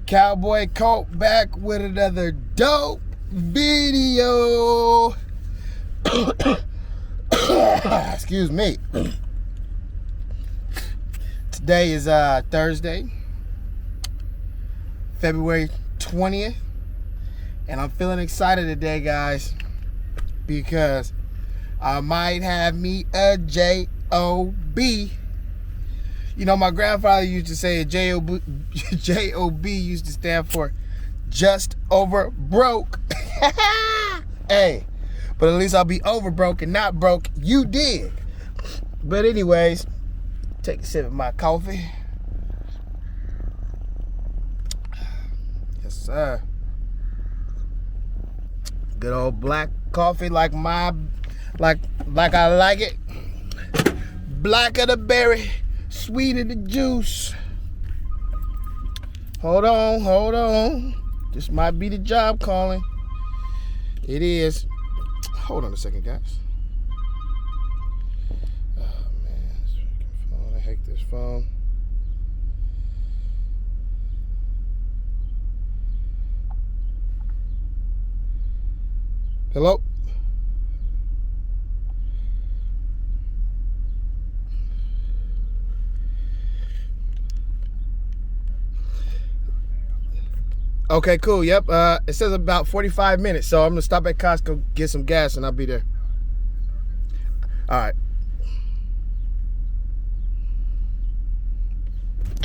Cowboy Colt back with another dope video. Excuse me. Today is Thursday, February 20th, and I'm feeling excited today, guys, because I might have me a J-O-B. You know, my grandfather used to say J-O-B used to stand for just over broke. Hey, but at least I'll be over broke and not broke. You dig? But anyways, take a sip of my coffee. Yes, sir. Good old black coffee like I like it. Black of the berry, sweet of the juice. Hold on. This might be the job calling. It is. Hold on a second, guys. Oh man, this freaking phone. I hate this phone. Hello? Okay, cool. Yep. It says about 45 minutes, so I'm gonna stop at Costco, get some gas, and I'll be there. All right.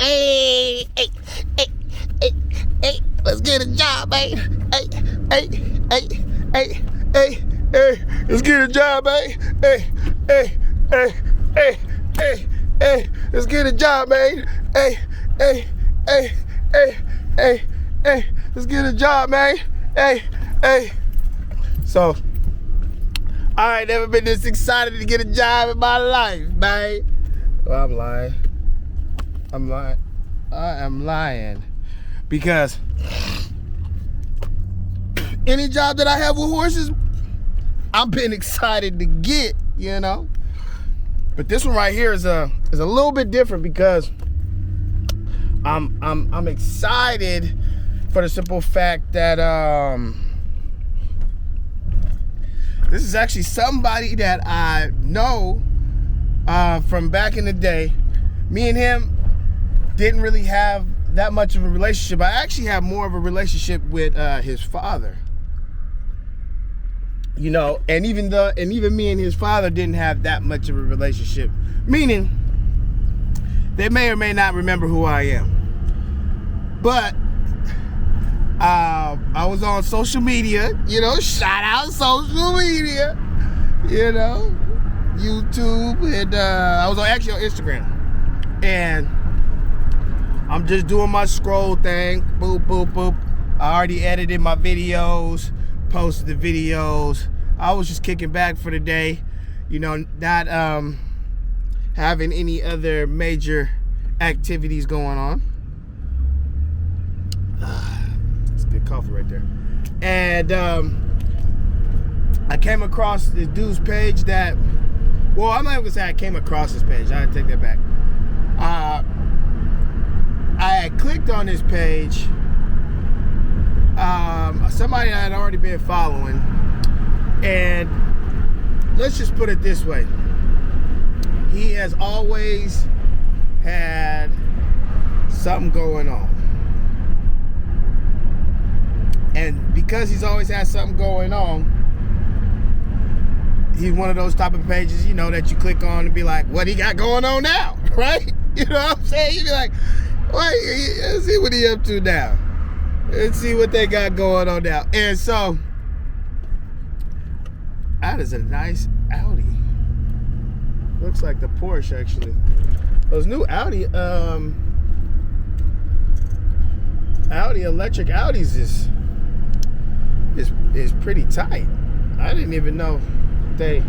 Hey, let's get a job, man. Hey, let's get a job, man. Hey, let's get a job, man. Hey, let's get a job, man. Hey. So, I ain't never been this excited to get a job in my life, man. Well, I'm lying. I am lying. Because any job that I have with horses, I've been excited to get, you know. But this one right here is a little bit different because I'm excited for the simple fact that this is actually somebody that I know from back in the day. Me and him didn't really have that much of a relationship. I actually have more of a relationship with his father. You know, and even me and his father didn't have that much of a relationship. Meaning, they may or may not remember who I am. But I was on social media, you know, shout out social media, you know, YouTube, and I was actually on Instagram, and I'm just doing my scroll thing, boop. I already edited my videos, posted the videos. I was just kicking back for the day, you know, not having any other major activities going on. Good coffee right there. And I came across this dude's page that, well, I'm not gonna say I came across his page. I take that back. I had clicked on his page. Somebody I had already been following, and let's just put it this way: he has always had something going on. And because he's always had something going on, he's one of those type of pages, you know, that you click on and be like, what he got going on now, right? You know what I'm saying? You be like, wait, let's see what he up to now. Let's see what they got going on now. And so, that is a nice Audi. Looks like the Porsche, actually. Those new Audi electric Audis is pretty tight. I didn't even know that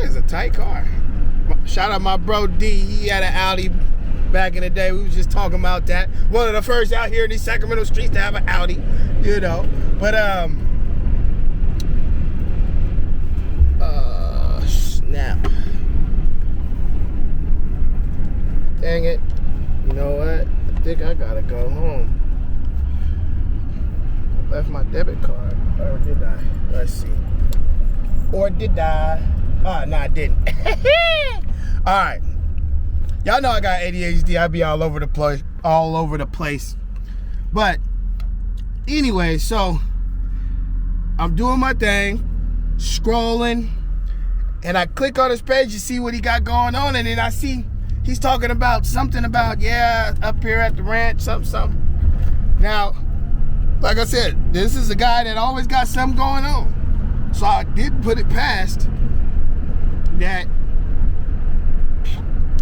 is a tight car. Shout out my bro D. He had an Audi back in the day. We was just talking about that. One of the first out here in these Sacramento streets to have an Audi, you know. But snap. Dang it. know what? I think I gotta go home. I left my debit card. Or did I? Let's see. Or did I? Oh, no, I didn't. Alright. Y'all know I got ADHD. I be all over the place. But anyway, so I'm doing my thing, scrolling, and I click on his page to see what he got going on, and then I see he's talking about something about, yeah, up here at the ranch, something. Now, like I said, this is a guy that always got something going on. So I did put it past that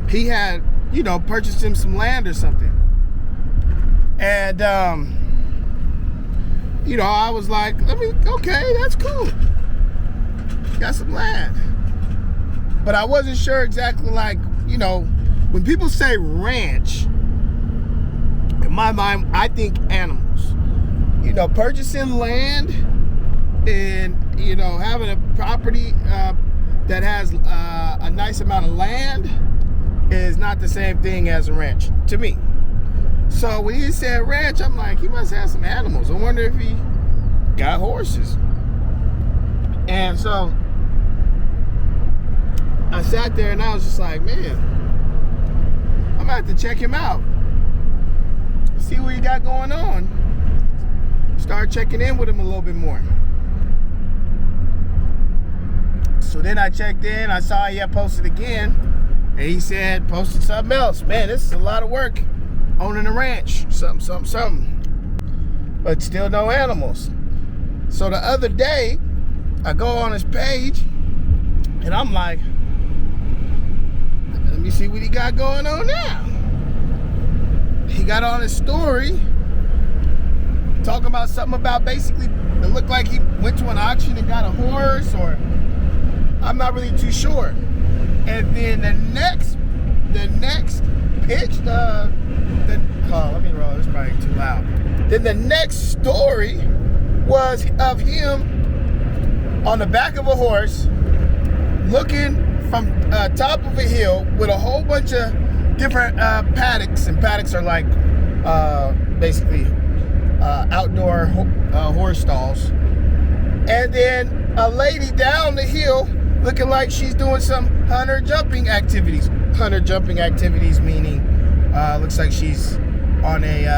he had, purchased him some land or something. And, I was like, okay, that's cool. Got some land. But I wasn't sure exactly, when people say ranch, in my mind, I think animals. Purchasing land and, having a property that has a nice amount of land is not the same thing as a ranch to me. So when he said ranch, I'm like, he must have some animals. I wonder if he got horses. And so I sat there and I was just like, man, I'm gonna have to check him out. See what he got going on. Start checking in with him a little bit more. So then I checked in, I saw he had posted again, and he said, posted something else. Man, this is a lot of work. Owning a ranch, something. But still no animals. So the other day, I go on his page, and I'm like, let me see what he got going on now. He got on his story, talking about something about basically, it looked like he went to an auction and got a horse, or I'm not really too sure. And then the next pitch, let me roll, it's probably too loud. Then the next story was of him on the back of a horse, looking from top of a hill with a whole bunch of different paddocks, and paddocks are like basically outdoor horse stalls. And then a lady down the hill looking like she's doing some hunter jumping activities. Hunter jumping activities meaning looks like she's on a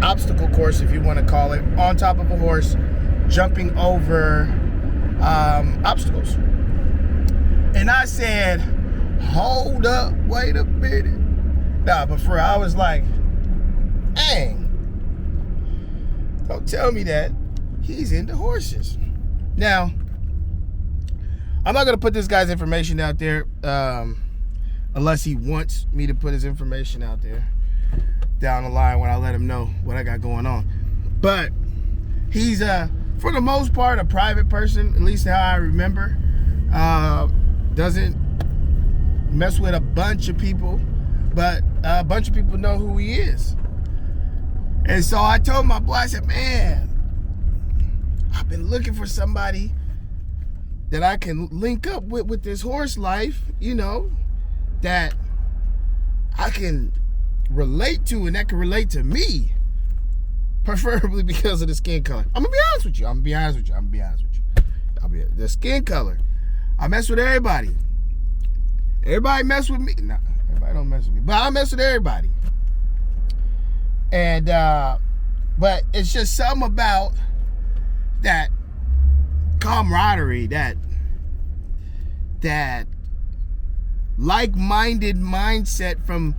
obstacle course, if you want to call it, on top of a horse, jumping over obstacles. And I said, hold up, wait a minute. Nah, but for real, I was like, dang, don't tell me that he's into horses. Now, I'm not going to put this guy's information out there unless he wants me to put his information out there down the line when I let him know what I got going on. But he's, for the most part, a private person, at least how I remember. Doesn't mess with a bunch of people, but a bunch of people know who he is. And so I told my boy, I said, man, I've been looking for somebody that I can link up with this horse life, that I can relate to and that can relate to me, preferably because of the skin color. I'm gonna be honest with you. The skin color. I mess with everybody. Everybody mess with me. Nah, everybody don't mess with me, but I mess with everybody. And but it's just something about that camaraderie, that like-minded mindset from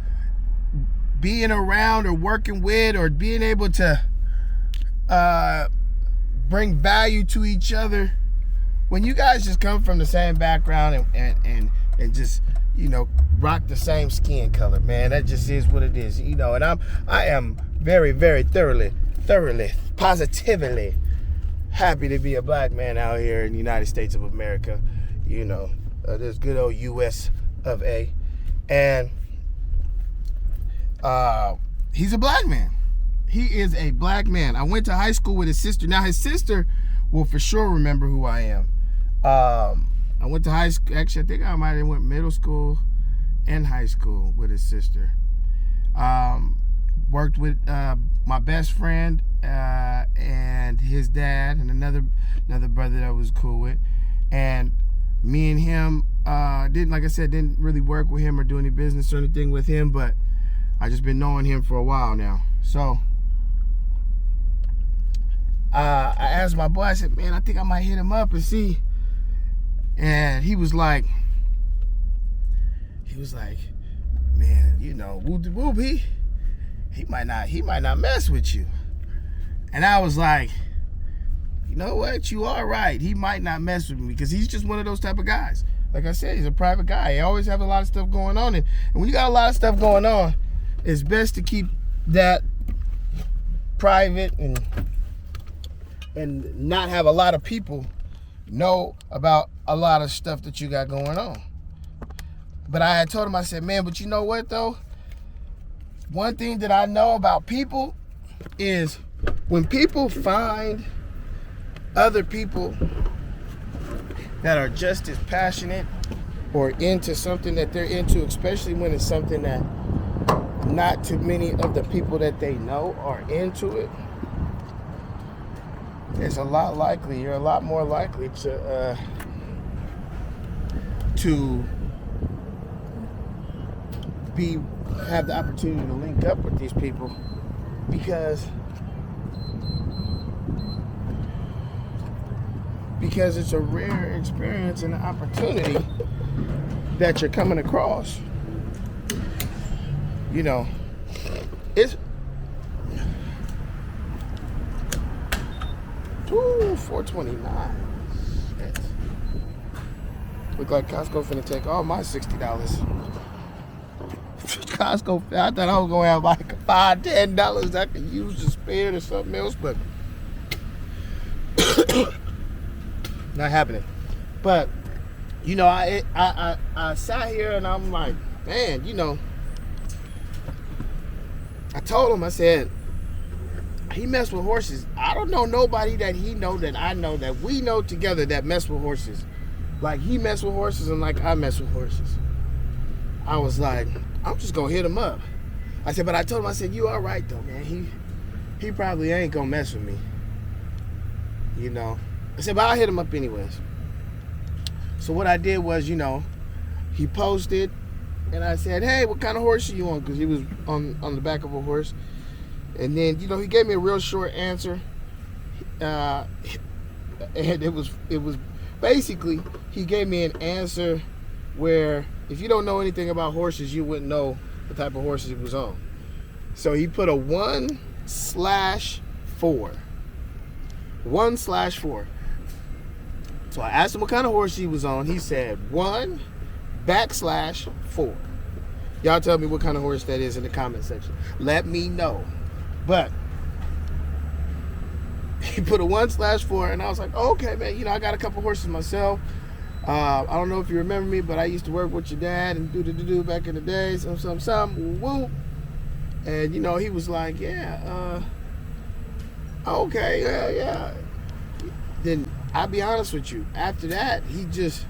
being around or working with or being able to bring value to each other. When you guys just come from the same background and just, rock the same skin color, man, that just is what it is, and I am very, very thoroughly, positively happy to be a black man out here in the United States of America, this good old US of A. And he's a black man. He is a black man. I went to high school with his sister. Now, his sister will for sure remember who I am. I went to high school. Actually, I think I might have went middle school and high school with his sister. Worked with my best friend and his dad and another brother that I was cool with, and me and him didn't really work with him or do any business or anything with him, but I just been knowing him for a while now. So I asked my boy, I said, man, I think I might hit him up and see. And he was like, man, you know, whoop, he might not mess with you. And I was like, you know what, you are right. He might not mess with me because he's just one of those type of guys. Like I said, he's a private guy. He always have a lot of stuff going on. And when you got a lot of stuff going on, it's best to keep that private and not have a lot of people know about a lot of stuff that you got going on. But I had told him, I said, man, but you know what though? One thing that I know about people is when people find other people that are just as passionate or into something that they're into, especially when it's something that not too many of the people that they know are into it, it's you're a lot more likely to have the opportunity to link up with these people, because it's a rare experience and an opportunity that you're coming across. You know, it's 429. Shit. Look like Costco finna take all my $60. Costco, I thought I was gonna have like $5-10 I could use to spare or something else, but not happening. But you know, I sat here and I'm like, man, you know, I told him, I said, he messed with horses. I don't know nobody that he know that I know that we know together that mess with horses. Like he mess with horses and like I mess with horses. I was like, I'm just gonna hit him up. I said, but I told him, I said, you all right though, man. He probably ain't gonna mess with me. You know. I said, but I'll hit him up anyways. So what I did was, you know, he posted and I said, hey, what kind of horse are you on? Because he was on the back of a horse. And then, you know, he gave me a real short answer. And it was basically, he gave me an answer where if you don't know anything about horses, you wouldn't know the type of horses he was on. So he put a 1/4. 1/4. So I asked him what kind of horse he was on. He said 1/4. Y'all tell me what kind of horse that is in the comment section. Let me know. But he put a 1/4, and I was like, oh, okay, man, you know, I got a couple horses myself. I don't know if you remember me, but I used to work with your dad and do back in the day, some, woo. And, you know, he was like, yeah, okay, yeah. Then, I'll be honest with you, after that, it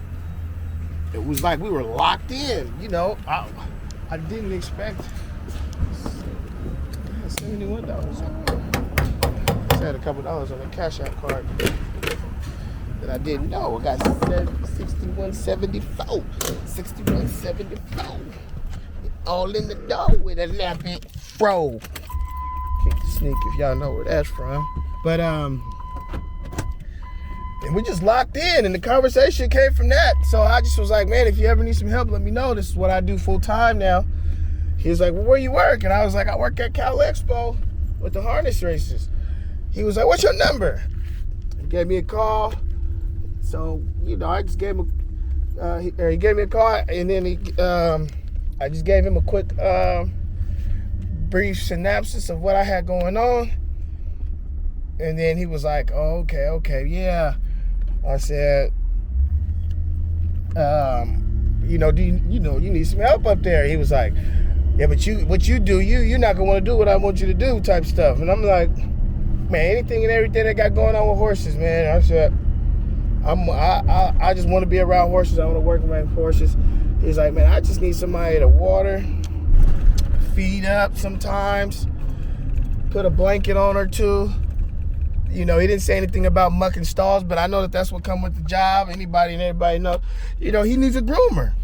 was like we were locked in, you know. I didn't expect $71. I had a couple dollars on the Cash App card that I didn't know. I got $61.74. $61.74. All in the dough with a nappy fro. Kick the sneak if y'all know where that's from. But and we just locked in, and the conversation came from that. So I just was like, man, if you ever need some help, let me know. This is what I do full time now. He was like, well, where you work? And I was like, I work at Cal Expo with the harness races. He was like, what's your number? He gave me a call. So, you know, I just gave him he gave me a call, and then I just gave him a quick brief synopsis of what I had going on. And then he was like, oh, okay, yeah. I said, you know, you need some help up there. He was like, yeah, but what you do, you're not gonna want to do what I want you to do type stuff. And I'm like, man, anything and everything that got going on with horses, man. I said, I just want to be around horses. I want to work around horses. He's like, man, I just need somebody to water, feet up sometimes, put a blanket on her too. You know, he didn't say anything about mucking stalls, but I know that that's what come with the job. Anybody and everybody know, you know, he needs a groomer.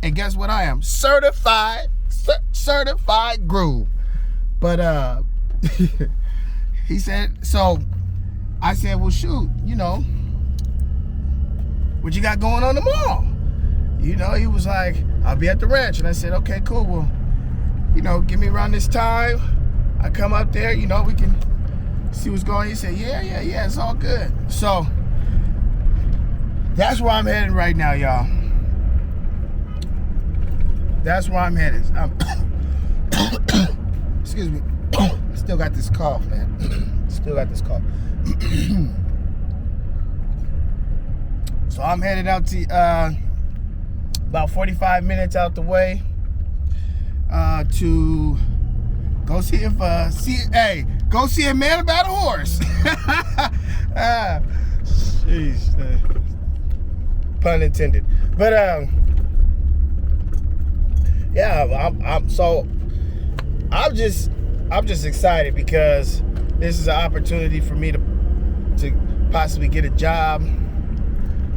And guess what I am? Certified groom. But he said, so I said, well, shoot, you know, what you got going on tomorrow? You know, he was like, I'll be at the ranch. And I said, okay, cool. Well, you know, give me around this time. I come up there, you know, we can see what's going on. He said, yeah, it's all good. So that's where I'm headed right now, y'all. That's where I'm headed. Excuse me. Still got this cough, man. Still got this cough. So I'm headed out to about 45 minutes out the way to go see if go see a man about a horse. Jeez, pun intended. But yeah, I'm just excited because this is an opportunity for me to possibly get a job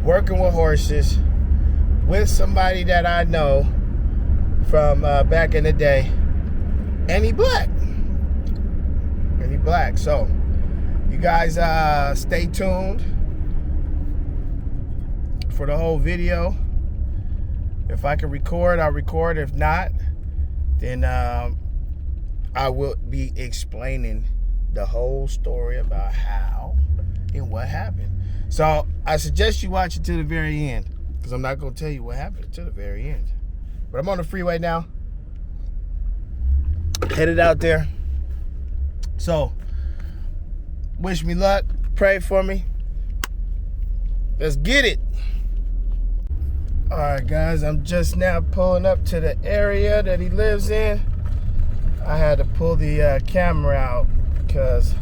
working with horses with somebody that I know from back in the day, and he black. So you guys stay tuned for the whole video. If I can record, I'll record. If not, then I will be explaining the whole story about how and what happened. So I suggest you watch it to the very end, because I'm not going to tell you what happened to the very end. But I'm on the freeway now, headed out there. So wish me luck, pray for me. Let's get it. All right, guys, I'm just now pulling up to the area that he lives in. I had to pull the camera out because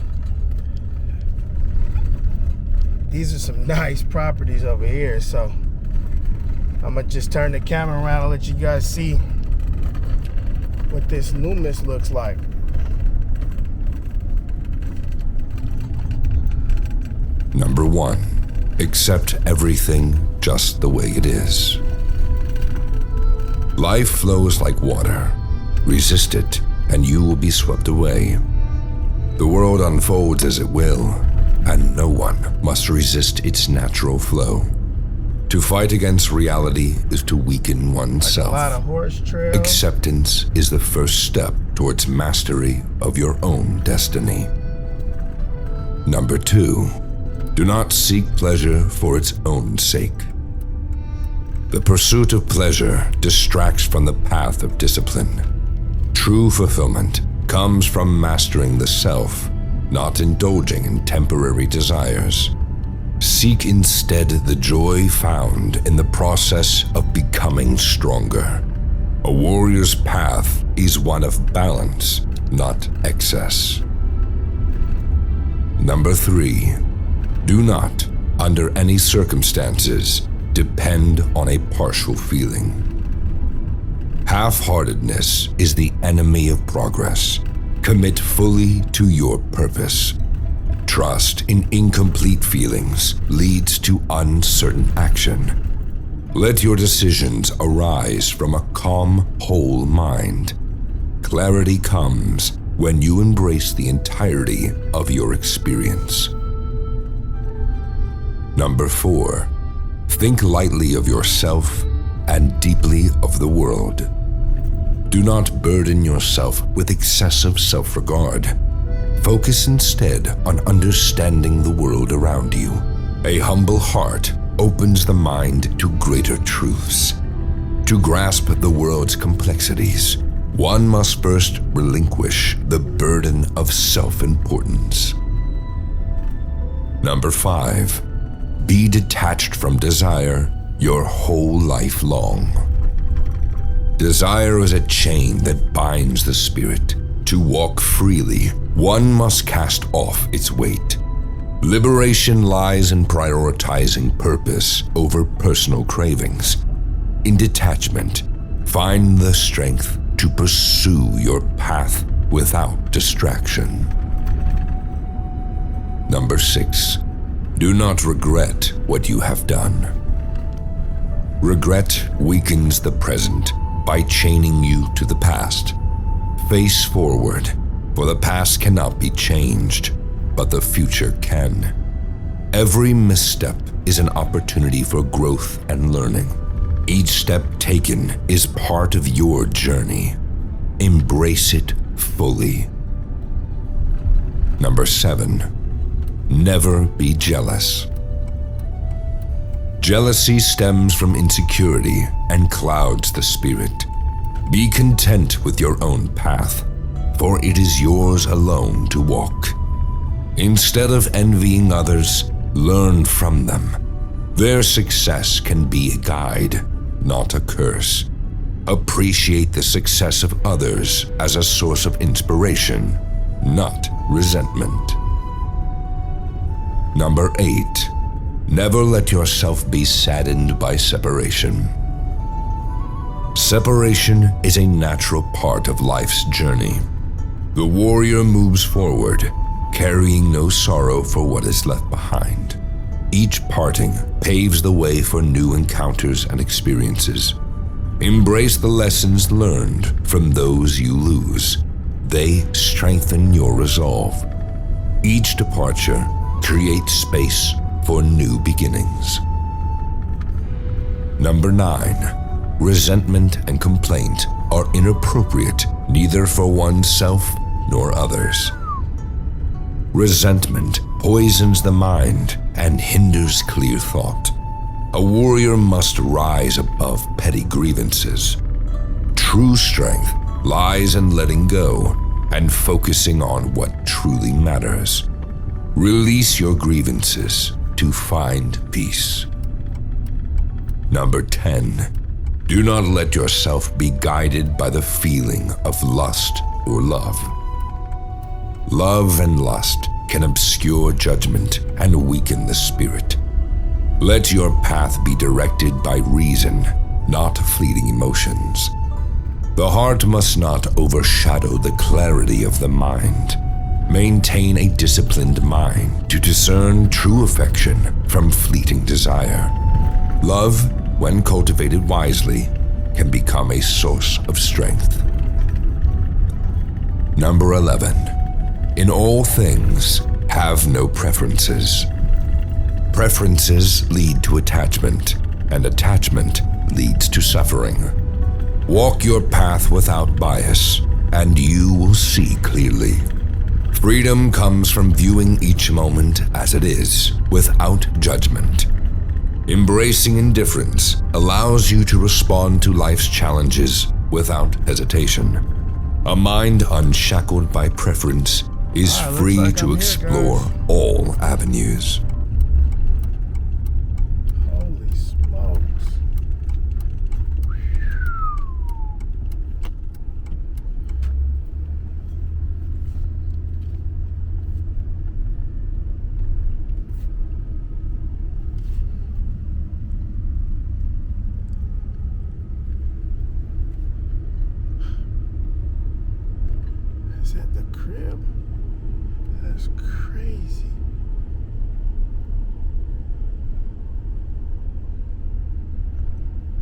these are some nice properties over here. So I'm gonna just turn the camera around and let you guys see what this Loomis looks like. Number 1, accept everything just the way it is. Life flows like water. Resist it, and you will be swept away. The world unfolds as it will, and no one must resist its natural flow. To fight against reality is to weaken oneself. Like a lot of horse trails. Acceptance is the first step towards mastery of your own destiny. Number 2, do not seek pleasure for its own sake. The pursuit of pleasure distracts from the path of discipline. True fulfillment comes from mastering the self, not indulging in temporary desires. Seek instead the joy found in the process of becoming stronger. A warrior's path is one of balance, not excess. Number 3, do not, under any circumstances, depend on a partial feeling. Half-heartedness is the enemy of progress. Commit fully to your purpose. Trust in incomplete feelings leads to uncertain action. Let your decisions arise from a calm, whole mind. Clarity comes when you embrace the entirety of your experience. Number 4, think lightly of yourself and deeply of the world. Do not burden yourself with excessive self-regard. Focus instead on understanding the world around you. A humble heart opens the mind to greater truths. To grasp the world's complexities, one must first relinquish the burden of self-importance. Number 5, be detached from desire your whole life long. Desire is a chain that binds the spirit. To walk freely, one must cast off its weight. Liberation lies in prioritizing purpose over personal cravings. In detachment, find the strength to pursue your path without distraction. Number 6. Do not regret what you have done. Regret weakens the present by chaining you to the past. Face forward, for the past cannot be changed, but the future can. Every misstep is an opportunity for growth and learning. Each step taken is part of your journey. Embrace it fully. Number 7. Never be jealous. Jealousy stems from insecurity and clouds the spirit. Be content with your own path, for it is yours alone to walk. Instead of envying others, learn from them. Their success can be a guide, not a curse. Appreciate the success of others as a source of inspiration, not resentment. Number 8. Never let yourself be saddened by separation. Separation is a natural part of life's journey. The warrior moves forward, carrying no sorrow for what is left behind. Each parting paves the way for new encounters and experiences. Embrace the lessons learned from those you lose. They strengthen your resolve. Each departure creates space for new beginnings. Number 9. Resentment and complaint are inappropriate neither for oneself nor others. Resentment poisons the mind and hinders clear thought. A warrior must rise above petty grievances. True strength lies in letting go and focusing on what truly matters. Release your grievances to find peace. Number 10. Do not let yourself be guided by the feeling of lust or love. Love and lust can obscure judgment and weaken the spirit. Let your path be directed by reason, not fleeting emotions. The heart must not overshadow the clarity of the mind. Maintain a disciplined mind to discern true affection from fleeting desire. Love, when cultivated wisely, can become a source of strength. Number 11. In all things, have no preferences. Preferences lead to attachment, and attachment leads to suffering. Walk your path without bias, and you will see clearly. Freedom comes from viewing each moment as it is, without judgment. Embracing indifference allows you to respond to life's challenges without hesitation. A mind unshackled by preference is free to explore all avenues. Holy smokes. Is that the crib? That's crazy.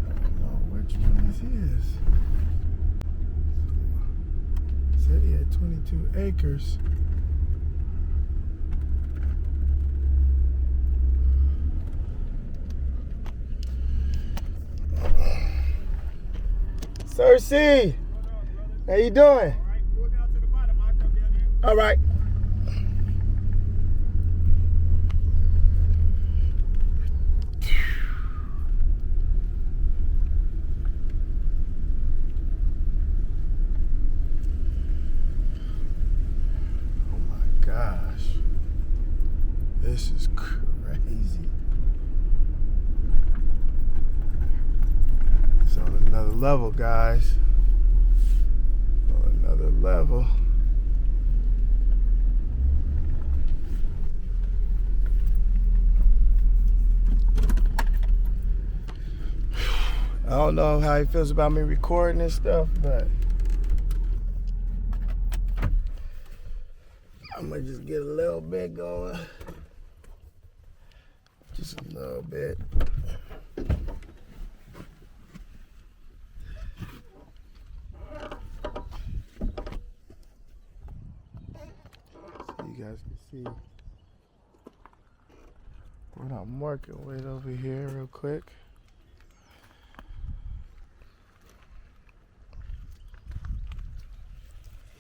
I don't know which one this is. Said he had 22 acres. Sir C, how you doing? All right. Oh my gosh. This is crazy. It's on another level, guys. On another level. I don't know how he feels about me recording this stuff, but I'm gonna just get a little bit going. Just a little bit. So you guys can see what I'm working with over here real quick.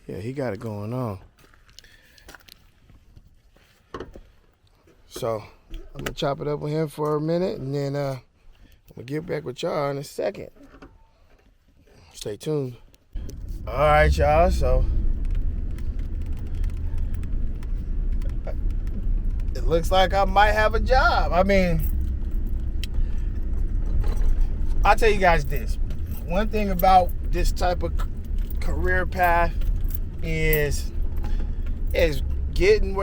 Yeah, he got it going on. So I'm gonna chop it up with him for a minute, and then I'm gonna get back with y'all in a second. Stay tuned. All right, y'all. So it looks like I might have a job. I mean, I'll tell you guys this. One thing about this type of career path is getting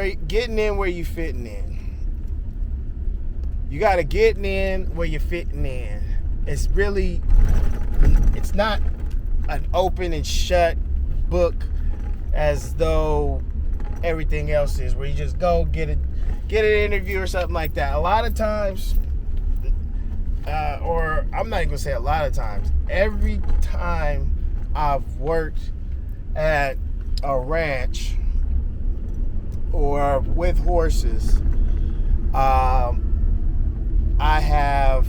in where you fitting in. You gotta get in where you're fitting in. It's not an open and shut book as though everything else is, where you just go get an interview or something like that. A lot of times, or I'm not even gonna say a lot of times, every time I've worked at a ranch or with horses, I have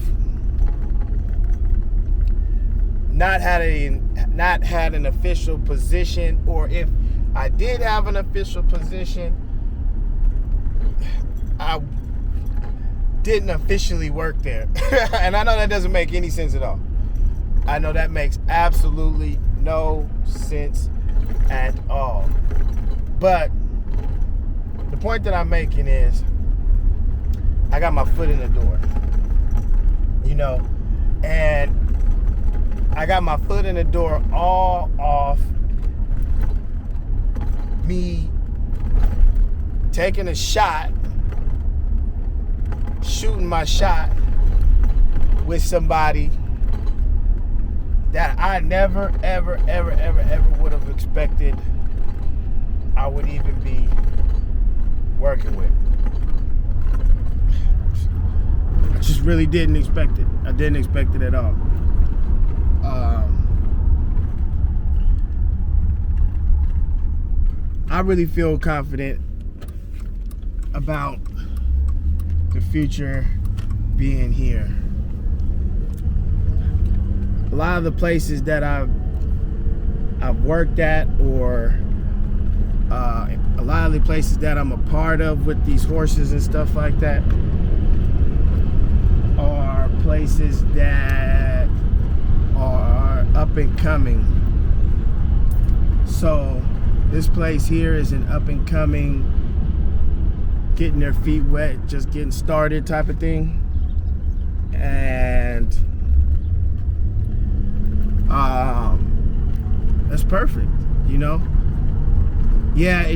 not had an official position, or if I did have an official position, I didn't officially work there. And I know that doesn't make any sense at all. I know that makes absolutely no sense at all. But the point that I'm making is I got my foot in the door, and I got my foot in the door all off me taking a shot, shooting my shot with somebody that I never, ever, ever, ever, ever would have expected I would even be working with. I just really didn't expect it. I didn't expect it at all. I really feel confident about the future being here. A lot of the places that I've worked at, or a lot of the places that I'm a part of with these horses and stuff like that, are places that are up and coming. So this place here is an up and coming, getting their feet wet, just getting started type of thing. And that's perfect, Yeah,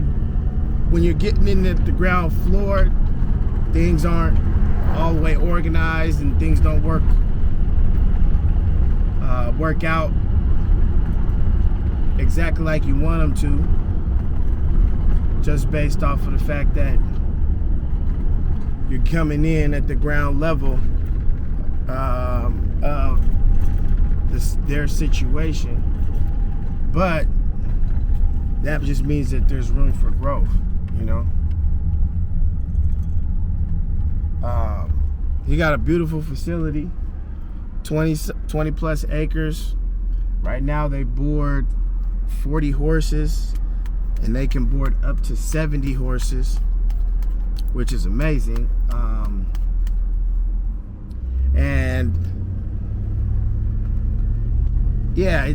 when you're getting in at the ground floor, things aren't all the way organized and things don't work out exactly like you want them to, just based off of the fact that you're coming in at the ground level of their situation. But that just means that there's room for growth, You got a beautiful facility, 20 plus acres. Right now they board 40 horses, and they can board up to 70 horses, which is amazing. And yeah,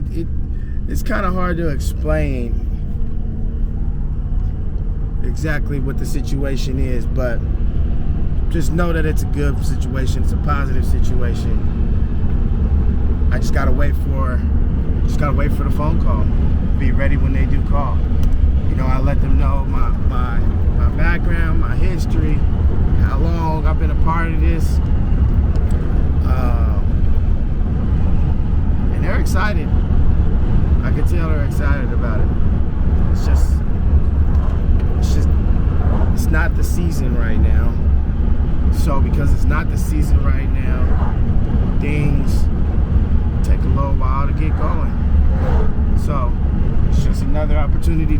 it's kind of hard to explain exactly what the situation is, but just know that it's a good situation. It's a positive situation. I just gotta wait for the phone call. Be ready when they do call. I let them know my background, my history, how long I've been a part of this, and they're excited. I can tell they're excited about it. It's just season right now. So because it's not the season right now, things take a little while to get going. So it's just another opportunity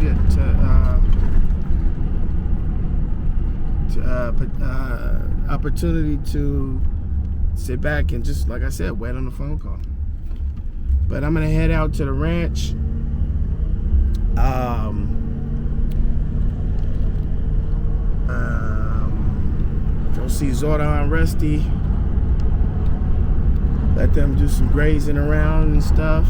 to sit back and just, like I said, wait on the phone call. But I'm gonna head out to the ranch. Go see Zorda and Rusty. Let them do some grazing around and stuff.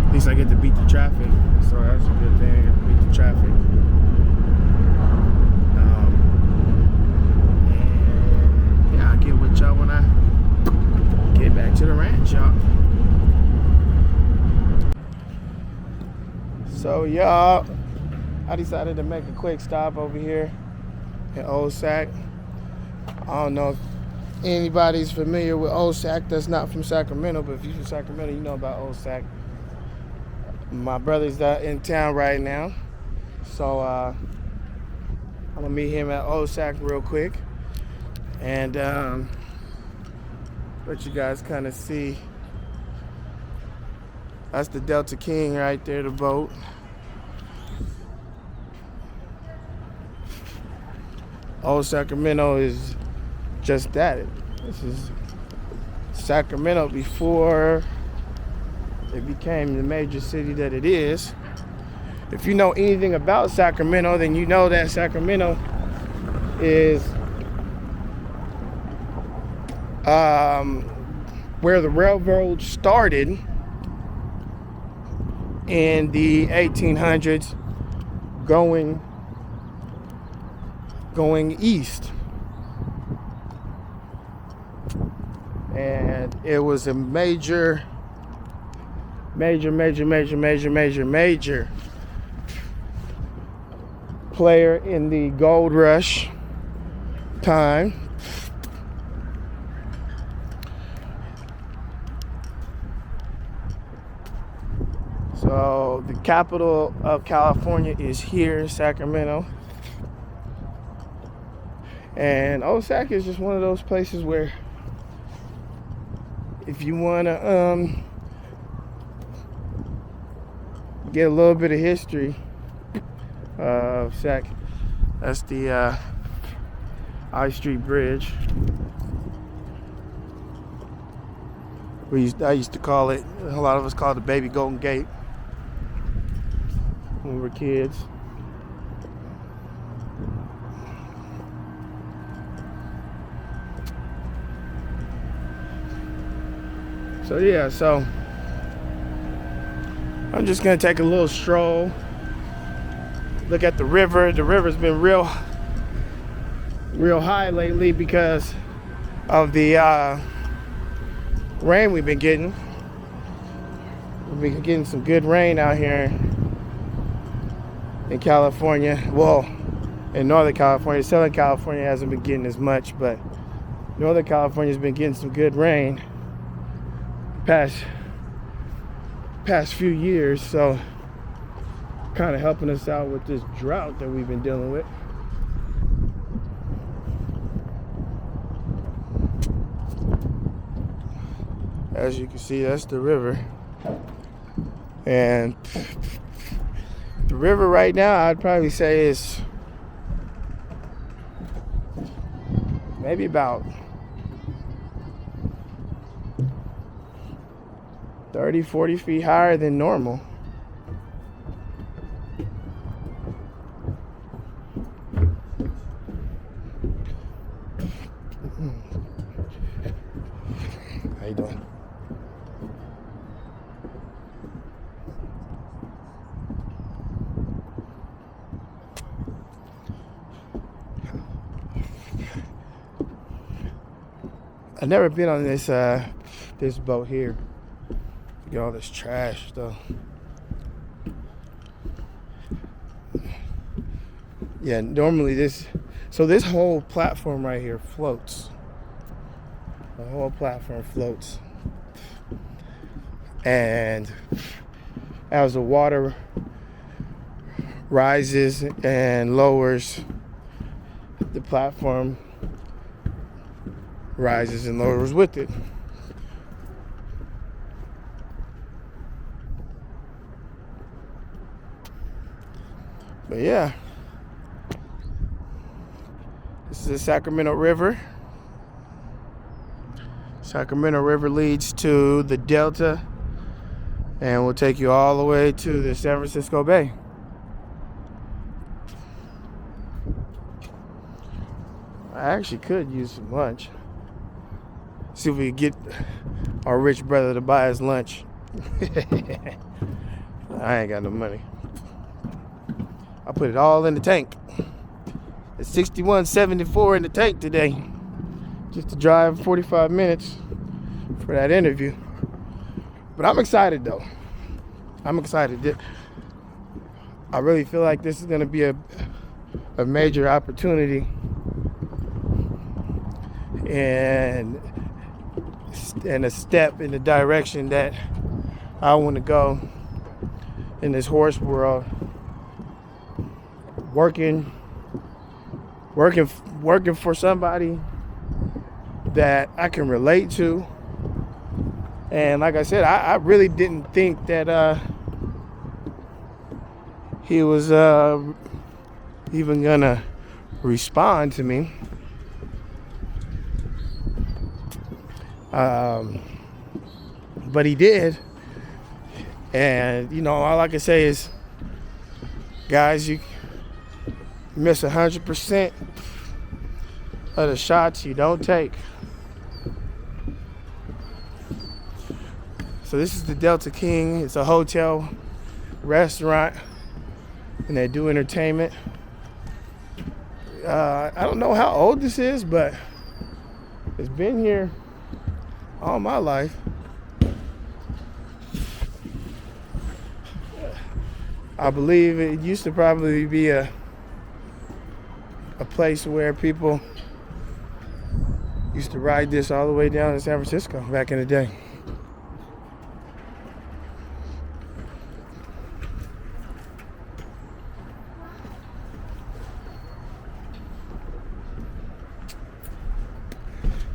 At least I get to beat the traffic, so that's a good thing. I get to beat the traffic. And yeah, I'll get with y'all when I get back to the ranch, y'all. So y'all, I decided to make a quick stop over here in Old Sac. I don't know if anybody's familiar with Old Sac that's not from Sacramento, but if you're from Sacramento, you know about Old Sac. My brother's in town right now, so I'm gonna meet him at Old Sac real quick and let you guys kind of see. That's the Delta King right there, the boat. Old Sacramento is just that. This is Sacramento before it became the major city that it is. If you know anything about Sacramento, then you know that Sacramento is where the railroad started in the 1800s, going east. And it was a major player in the gold rush time. So the capital of California is here, Sacramento. And Old Sac is just one of those places where if you want to get a little bit of history of Sac, that's the I Street Bridge. I used to call it, a lot of us call it the Baby Golden Gate when we were kids. So yeah, so I'm just gonna take a little stroll, look at the river. The river's been real high lately because of the rain we've been getting. We've been getting some good rain out here in California. Well, in Northern California. Southern California hasn't been getting as much, but Northern California's been getting some good rain past few years, so kind of helping us out with this drought that we've been dealing with. As you can see, that's the river, and the river right now I'd probably say is maybe about 30-40 feet higher than normal. How you doing? I've never been on this boat here. Look at all this trash though. Yeah, normally this whole platform right here floats. The whole platform floats. And as the water rises and lowers, the platform rises and lowers with it. But yeah, this is the Sacramento River. Sacramento River leads to the Delta and will take you all the way to the San Francisco Bay. I actually could use some lunch. See if we can get our rich brother to buy us lunch. I ain't got no money. I put it all in the tank. It's $61.74 in the tank today. Just to drive 45 minutes for that interview. But I'm excited though. I'm excited. I really feel like this is going to be a major opportunity and a step in the direction that I want to go in this horse world. Working for somebody that I can relate to. And like I said, I really didn't think that he was even gonna respond to me. But he did. And you know, all I can say is, guys, you miss 100% of the shots you don't take. So this is the Delta King. It's a hotel, restaurant, and they do entertainment. I don't know how old this is, but it's been here all my life. I believe it used to probably be a place where people used to ride this all the way down to San Francisco back in the day.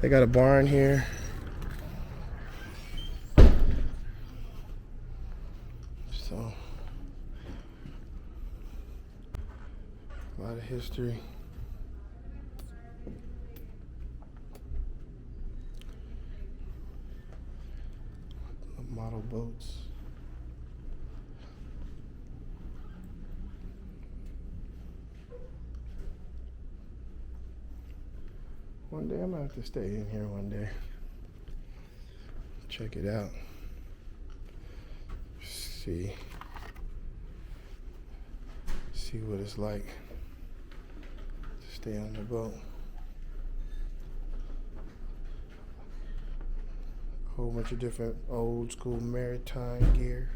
They got a barn here. So, a lot of history. Model boats. One day I'm gonna have to stay in here one day. Check it out. See what it's like to stay on the boat. A whole bunch of different old school maritime gear.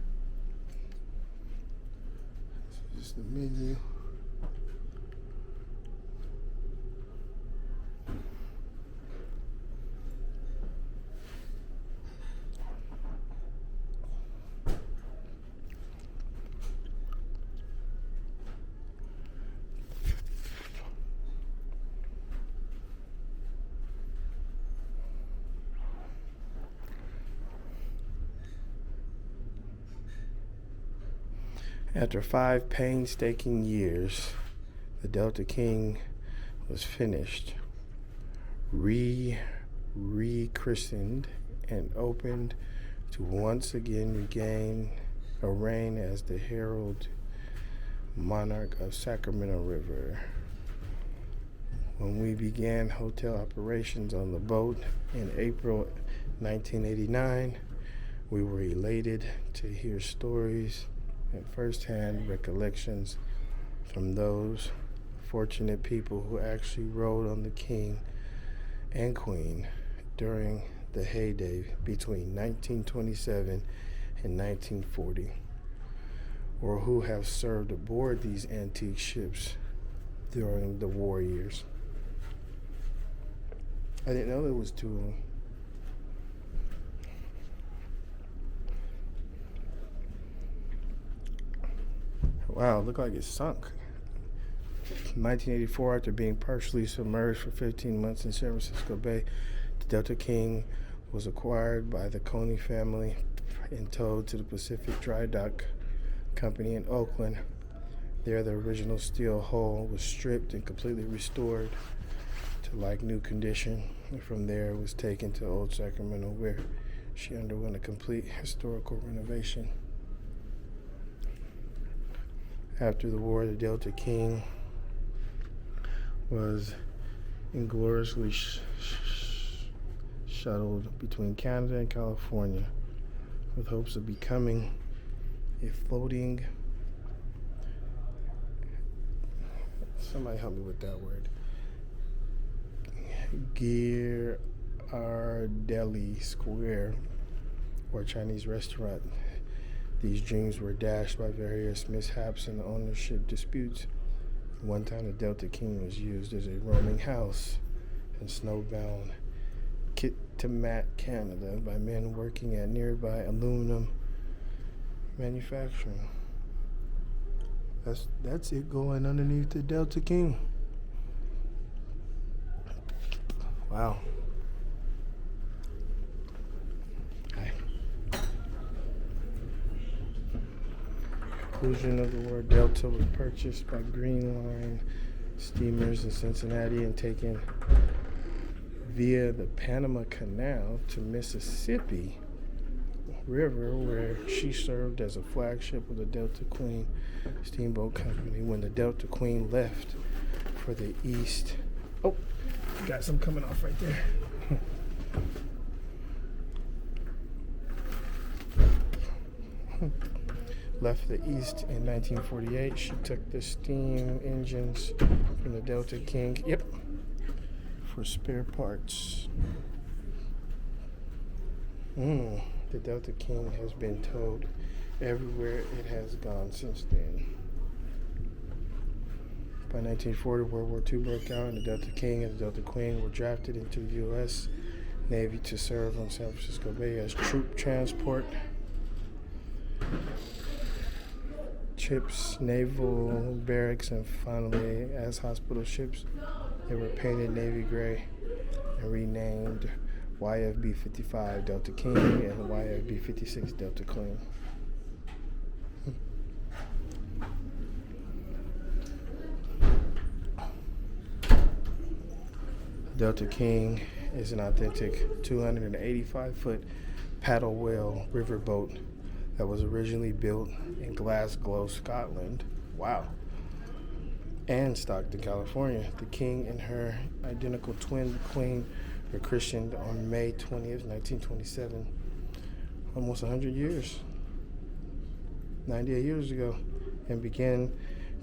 This is the menu. After 5 painstaking years, the Delta King was finished, rechristened, and opened to once again regain a reign as the herald monarch of Sacramento River. When we began hotel operations on the boat in April 1989, we were elated to hear stories and first-hand recollections from those fortunate people who actually rode on the King and Queen during the heyday between 1927 and 1940, or who have served aboard these antique ships during the war years. I didn't know there was two of them. Wow, it looked like it sunk. 1984, after being partially submerged for 15 months in San Francisco Bay, the Delta King was acquired by the Coney family and towed to the Pacific Dry Dock Company in Oakland. There, the original steel hull was stripped and completely restored to like new condition. And from there, it was taken to Old Sacramento, where she underwent a complete historical renovation. After the war, the Delta King was ingloriously shuttled between Canada and California with hopes of becoming a floating, somebody help me with that word, Ghirardelli Square, or Chinese restaurant. These dreams were dashed by various mishaps and ownership disputes. One time, the Delta King was used as a roaming house in snowbound Kitimat, Canada, by men working at nearby aluminum manufacturing. That's it going underneath the Delta King. Wow. Conclusion of the war, Delta was purchased by Green Line steamers in Cincinnati and taken via the Panama Canal to Mississippi River, where she served as a flagship of the Delta Queen Steamboat Company. When the Delta Queen left for the east, got some coming off right there. Left the east in 1948. She took the steam engines from the Delta King, for spare parts. The Delta King has been towed everywhere it has gone since then. By 1940, World War II broke out, and the Delta King and the Delta Queen were drafted into the U.S. Navy to serve on San Francisco Bay as troop transport ships, naval barracks, and finally as hospital ships. They were painted navy gray and renamed YFB 55 Delta King and YFB 56 Delta Queen. Delta King is an authentic 285-foot paddle wheel riverboat that was originally built in Glasgow, Scotland. Wow. And Stockton, California. The King and her identical twin, the Queen, were christened on May 20th, 1927. Almost 100 years. 98 years ago. And began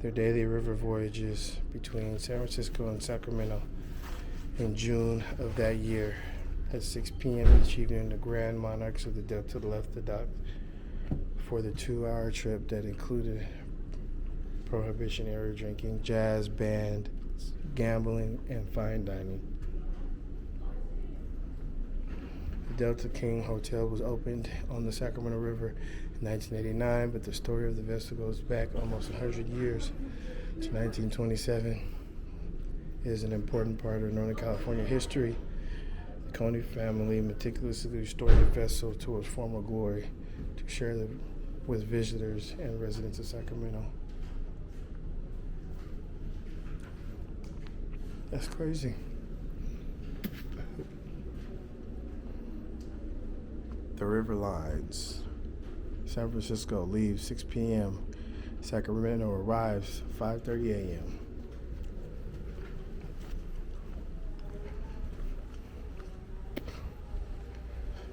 their daily river voyages between San Francisco and Sacramento in June of that year. At 6 p.m. each evening, the Grand Monarchs of the Delta left the dock for the 2-hour trip that included prohibition-era drinking, jazz band, gambling, and fine dining. The Delta King Hotel was opened on the Sacramento River in 1989, but the story of the vessel goes back almost 100 years to 1927. It is an important part of Northern California history. The Coney family meticulously restored the vessel to its former glory to share with visitors and residents of Sacramento. That's crazy. The river lines. San Francisco leaves 6 p.m. Sacramento arrives 5:30 a.m.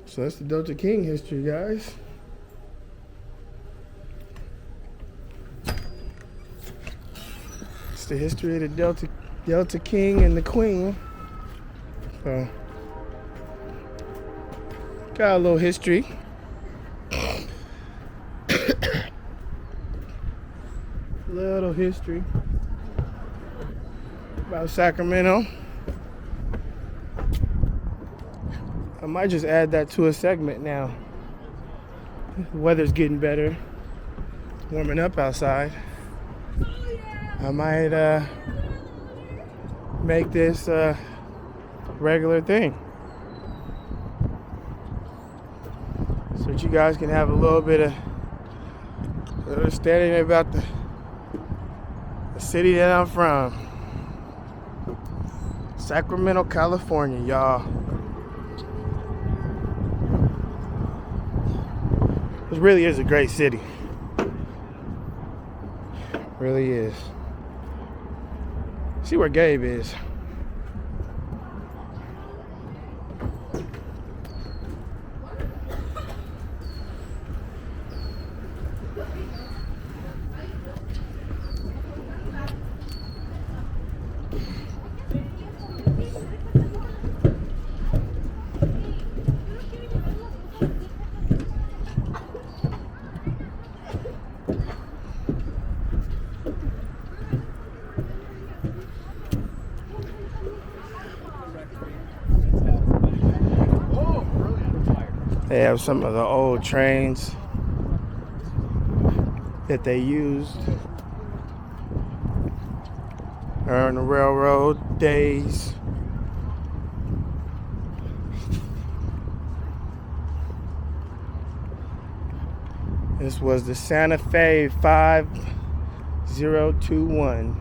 So that's the Delta King history, guys. It's the history of the Delta King and the Queen. So, got a little history. Little history about Sacramento. I might just add that to a segment now. The weather's getting better. It's warming up outside. Oh yeah! I might make this a regular thing, so that you guys can have a little bit of understanding about the city that I'm from. Sacramento, California, y'all. It really is a great city. Really is. See where Gabe is. They have some of the old trains that they used during the railroad days. This was the Santa Fe 5021.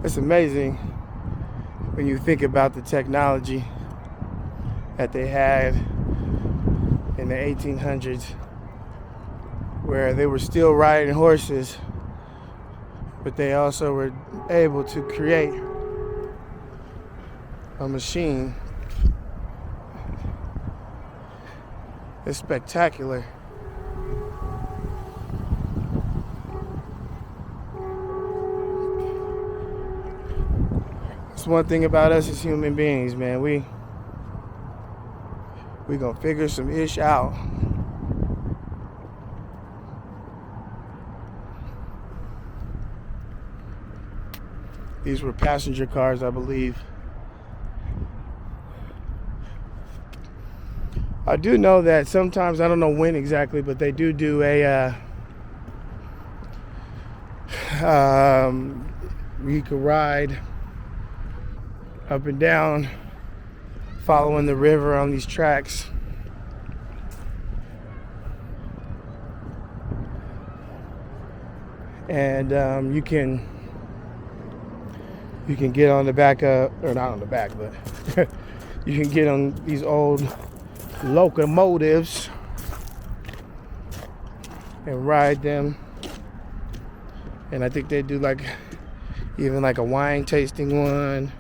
It's amazing when you think about the technology that they had in the 1800s, where they were still riding horses, but they also were able to create a machine that's spectacular. It's one thing about us as human beings, man. We gonna figure some ish out. These were passenger cars, I believe. I do know that sometimes, I don't know when exactly, but they do a you could ride up and down following the river on these tracks. And you can get on the back of, or not on the back, but you can get on these old locomotives and ride them. And I think they do like even like a wine tasting one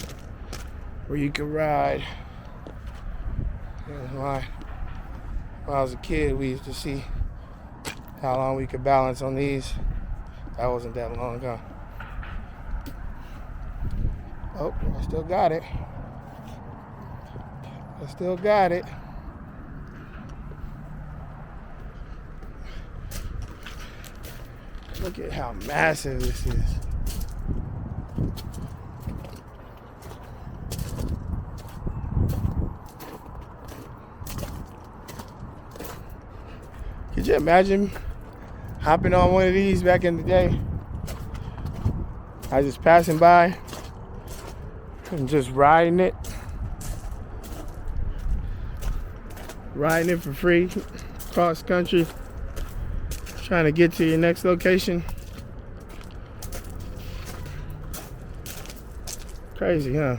where you can ride. And when I was a kid, we used to see how long we could balance on these. That wasn't that long ago. Oh, I still got it. I still got it. Look at how massive this is. Could you imagine hopping on one of these back in the day? I was just passing by and just riding it for free cross country, trying to get to your next location. Crazy, huh?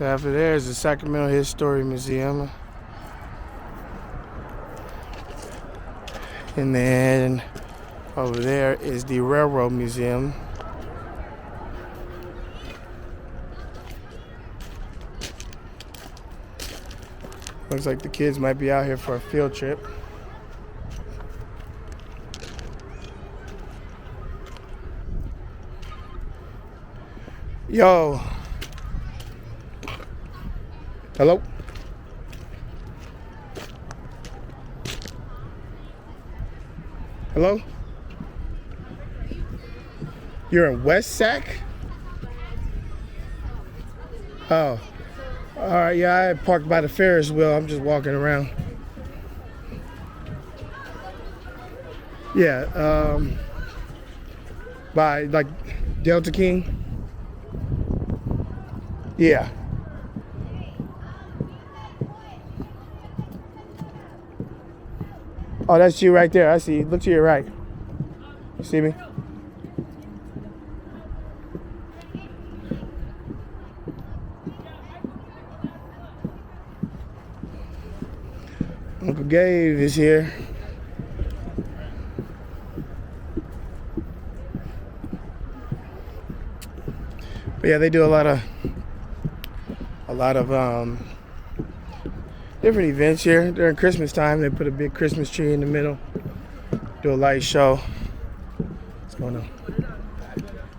After there is the Sacramento History Museum. And then over there is the Railroad Museum. Looks like the kids might be out here for a field trip. Yo. Hello? Hello? You're in West Sac? Oh. All right, yeah, I parked by the Ferris wheel. I'm just walking around. Yeah, by like Delta King. Yeah. Oh, that's you right there. I see you. Look to your right. You see me? Uncle Gabe is here. But yeah, they do a lot of different events here during Christmas time. They put a big Christmas tree in the middle, do a light show. It's going on,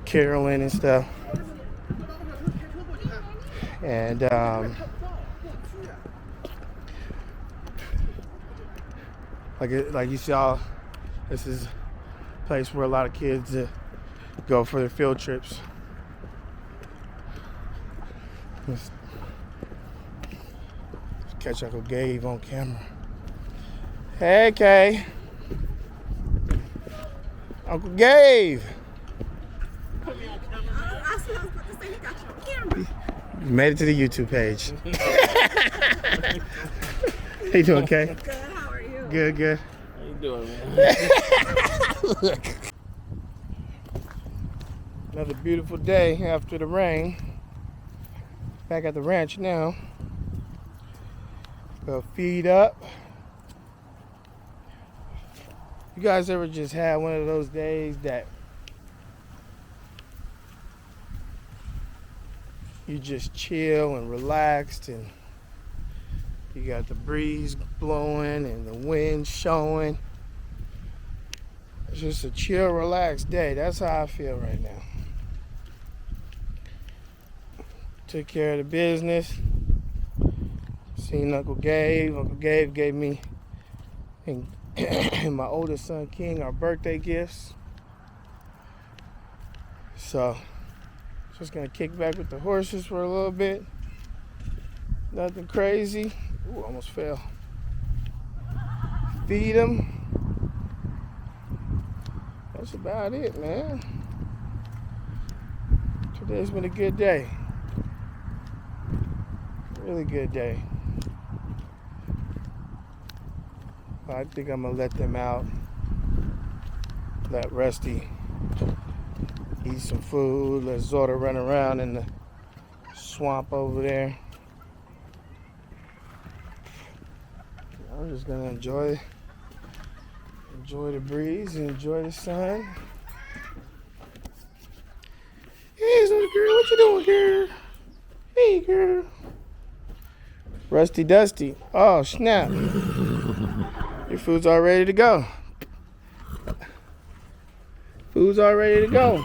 caroling and stuff. And like you saw, this is a place where a lot of kids go for their field trips. Let's catch Uncle Gabe on camera. Hey, Kay. Uncle Gabe. You made it to the YouTube page. How you doing, Kay? Good, how are you? Good, good. How you doing, man? Look. Another beautiful day after the rain. Back at the ranch now. Go feed up. You guys ever just had one of those days that you just chill and relaxed, and you got the breeze blowing and the wind showing? It's just a chill, relaxed day. That's how I feel right now. Took care of the business. Seen Uncle Gabe. Uncle Gabe gave me and my oldest son King our birthday gifts. So just gonna kick back with the horses for a little bit. Nothing crazy. Ooh, almost fell. Feed them. That's about it, man. Today's been a good day. Really good day. I think I'm gonna let them out. Let Rusty eat some food. Let Zoda run around in the swamp over there. I'm just gonna enjoy the breeze and enjoy the sun. Hey, little girl, what you doing, girl? Hey, girl. Rusty Dusty. Oh, snap. Your food's all ready to go. Food's all ready to go.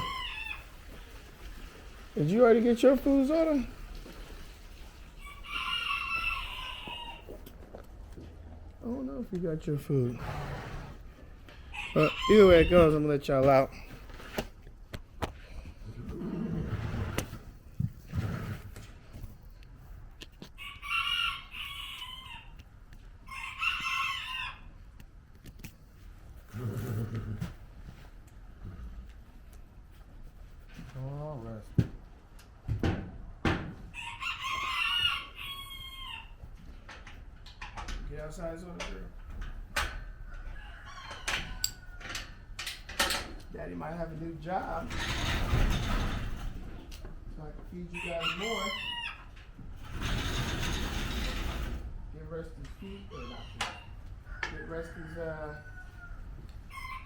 Did you already get your food, Zoda? I don't know if you got your food. But either way it goes, I'm gonna let y'all out. All right. Get outside, over there. Daddy might have a new job, so I can feed you guys more. Get Rusty's feet, or not feet. Get Rusty's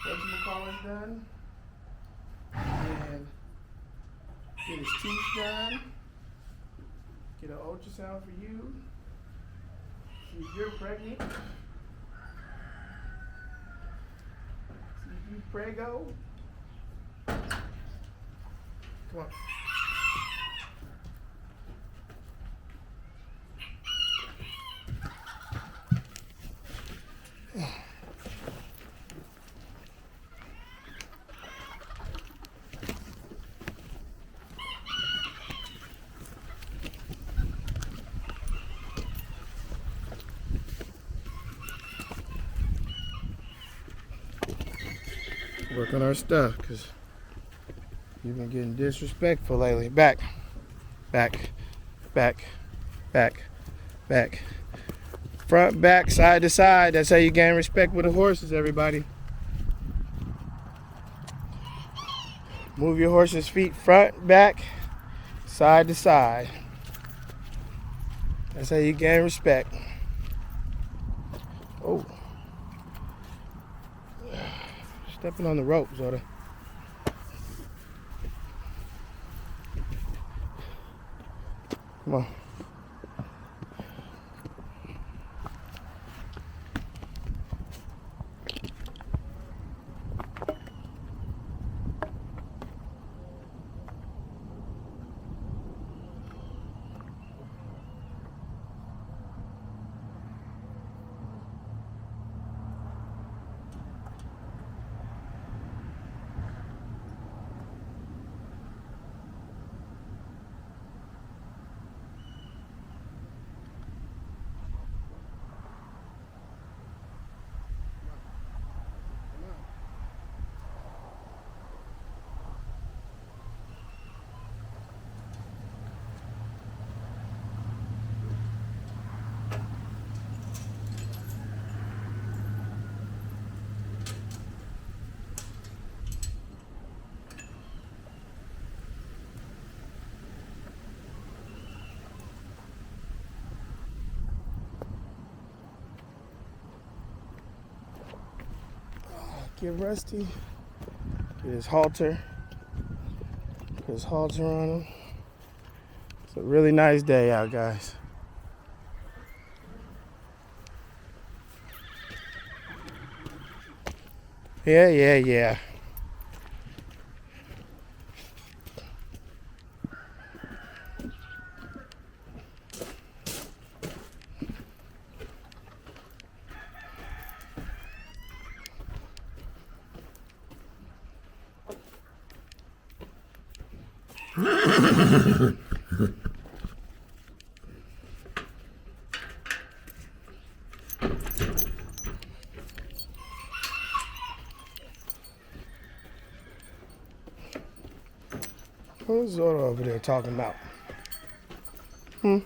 whatchamacallit done, and get his teeth done. Get an ultrasound for you. See if you're pregnant. See if you prego. Come on. Work on our stuff, because you've been getting disrespectful lately. Back, back, back, back, back. Front, back, side to side. That's how you gain respect with the horses, everybody. Move your horse's feet front, back, side to side. That's how you gain respect. Oh. Stepping on the rope, Zoda. Come on. Get Rusty. Get his halter. Put his halter on him. It's a really nice day out, guys. Yeah. Who's Zoda over there talking about? What you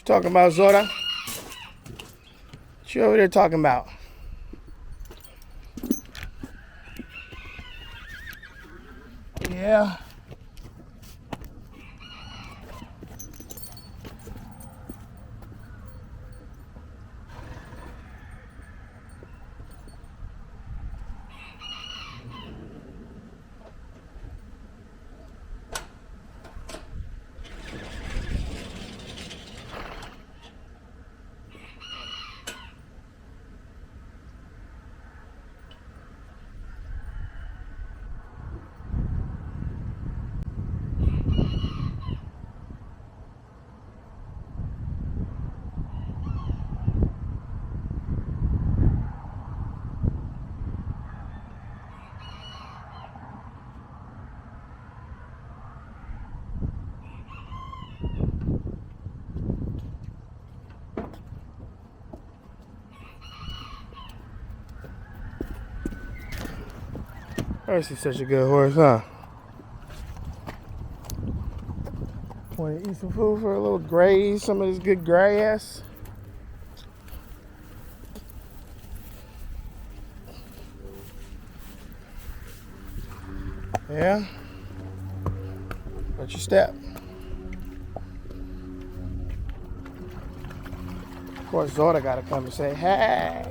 talking about, Zoda? What you over there talking about? Yeah. Percy's such a good horse, huh? Want to eat some food for a little graze, some of this good grass? Yeah? Watch your step. Of course, Zoda gotta come and say, hey!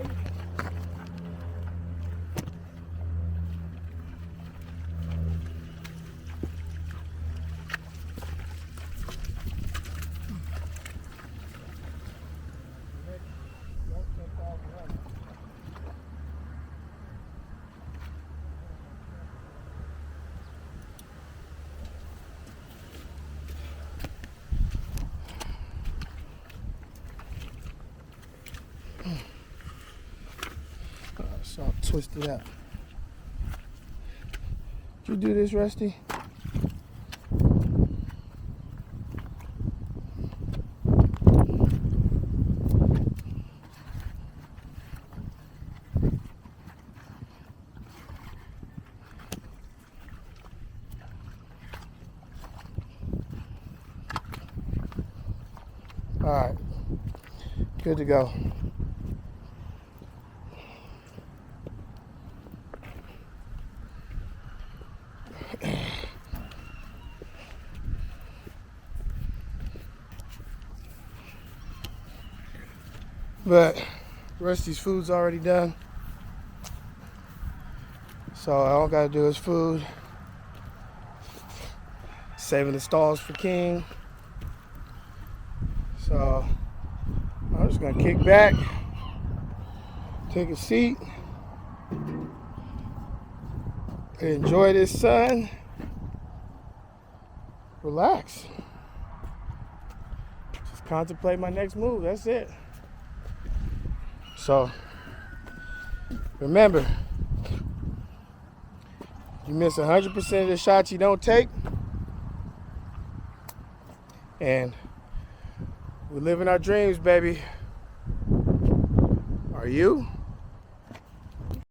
It's all twisted up. Did you do this, Rusty? right. Good to go. But the rest of these food's already done. So all I gotta do is food. Saving the stalls for King. So I'm just gonna kick back, take a seat, enjoy this sun, relax. Just contemplate my next move, that's it. So remember, you miss 100% of the shots you don't take, and we're living our dreams, baby. Are you?